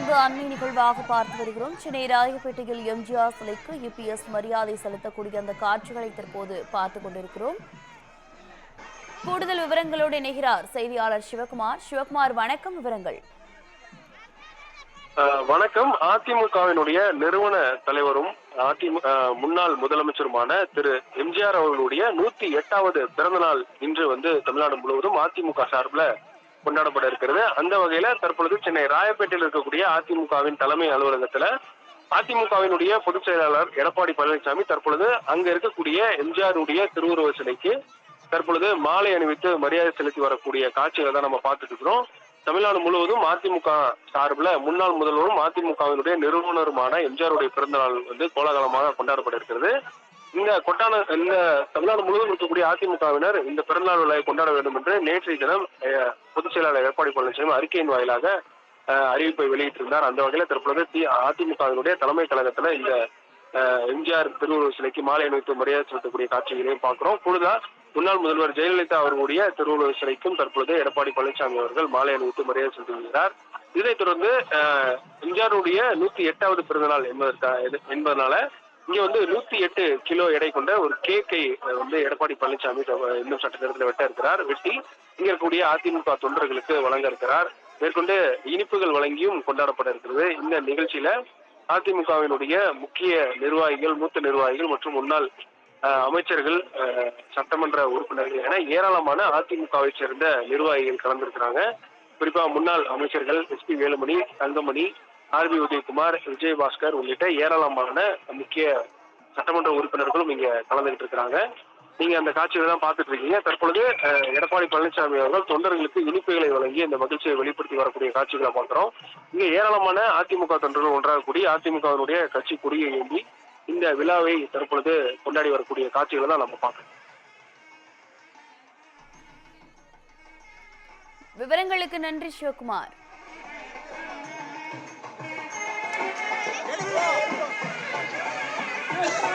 தொடர்ந்து அண்மை நிகழ்வாக பார்த்து வருகிறோம். சென்னை ராயப்பேட்டையில் எம்ஜிஆர் சிலைக்கு இபிஎஸ் மரியாதை செலுத்தக்கூடிய அந்த காட்சிகளை தற்போது பார்த்துக் கொண்டிருக்கிறோம். கூடுதல் விவரங்களோடு இணைகிறார் செய்தியாளர் சிவகுமார். சிவகுமார், வணக்கம். விவரங்கள். வணக்கம். அதிமுகவினுடைய நிறுவன தலைவரும் முன்னாள் முதலமைச்சருமான திரு எம்ஜிஆர் அவர்களுடைய 108வது பிறந்த நாள் இன்று தமிழ்நாடு முழுவதும் அதிமுக சார்பில் கொண்டாடப்பட இருக்கிறது. அந்த வகையில தற்பொழுது சென்னை ராயப்பேட்டையில் இருக்கக்கூடிய அதிமுகவின் தலைமை அலுவலகத்துல அதிமுகவினுடைய பொதுச் செயலாளர் எடப்பாடி பழனிசாமி தற்பொழுது அங்க இருக்கக்கூடிய எம்ஜிஆருடைய திருவுருவ சிலைக்கு தற்பொழுது மாலை அணிவித்து மரியாதை செலுத்தி வரக்கூடிய காட்சிகளை தான் நம்ம பார்த்துட்டு இருக்கிறோம். தமிழ்நாடு முழுவதும் அதிமுக சார்பில் முன்னாள் முதல்வரும் அதிமுகவினுடைய நிறுவனருமான எம்ஜிஆருடைய பிறந்த நாள் கோலாகலமாக கொண்டாடப்பட இருக்கிறது. இந்த தமிழ்நாடு முழுவதும் இருக்கக்கூடிய அதிமுகவினர் இந்த பிறந்தநாள் விழாவை கொண்டாட வேண்டும் என்று நேற்றைய தினம் பொதுச் செயலாளர் எடப்பாடி பழனிசாமி அறிக்கையின் வாயிலாக அறிவிப்பை வெளியிட்டிருந்தார். அந்த வகையில் தற்பொழுது அதிமுகவினுடைய தலைமை கழகத்துல இந்த எம்ஜிஆர் திருவுருவ சிலைக்கு மாலை அணிவித்து மரியாதை செலுத்தக்கூடிய காட்சிகளையும் பார்க்கிறோம். கூடுதலா முன்னாள் முதல்வர் ஜெயலலிதா அவர்களுடைய திருவுருவ சிலைக்கும் தற்பொழுது எடப்பாடி பழனிசாமி அவர்கள் மாலை அணிவித்து மரியாதை செலுத்தி வருகிறார். இதைத் தொடர்ந்து எம்ஜிஆருடைய 108வது பிறந்தநாள் என்பதனால இங்க 108 கிலோ எடை கொண்ட ஒரு கேக்கை எடப்பாடி பழனிசாமி இன்னும் சட்ட நேரத்தில் வெட்ட இருக்கிறார். வெட்டி இங்க இருக்கக்கூடிய அதிமுக தொண்டர்களுக்கு வழங்க இருக்கிறார். மேற்கொண்டு இனிப்புகள் வழங்கியும் கொண்டாடப்பட இருக்கிறது. இந்த நிகழ்ச்சியில அதிமுகவினுடைய முக்கிய நிர்வாகிகள், மூத்த நிர்வாகிகள் மற்றும் முன்னாள் அமைச்சர்கள், சட்டமன்ற உறுப்பினர்கள் என ஏராளமான அதிமுகவை சேர்ந்த நிர்வாகிகள் கலந்திருக்கிறாங்க. குறிப்பா முன்னாள் அமைச்சர்கள் எஸ்பி வேலுமணி, தங்கமணி, ஆர்பி உதயகுமார், விஜயபாஸ்கர் உள்ளிட்ட ஏராளமான முக்கிய சட்டமன்ற உறுப்பினர்களும் இங்க கலந்துகிட்டு இருக்கிறாங்க. நீங்க அந்த காட்சிகளை தான் பார்த்துட்டு இருக்கீங்க. தற்பொழுது எடப்பாடி பழனிசாமி அவர்கள் தொண்டர்களுக்கு இனிப்புகளை வழங்கி இந்த மகிழ்ச்சியை வெளிப்படுத்தி வரக்கூடிய காட்சிகளை பார்க்கிறோம். இங்க ஏராளமான அதிமுக தொண்டர்கள் ஒன்றாக கூடி அதிமுகவினுடைய கட்சி கொடியை ஏந்தி இந்த விழாவை தற்பொழுது கொண்டாடி வரக்கூடிய காட்சிகளை தான் நம்ம பார்க்கிறோம். விவரங்களுக்கு நன்றி சிவகுமார். Yeah.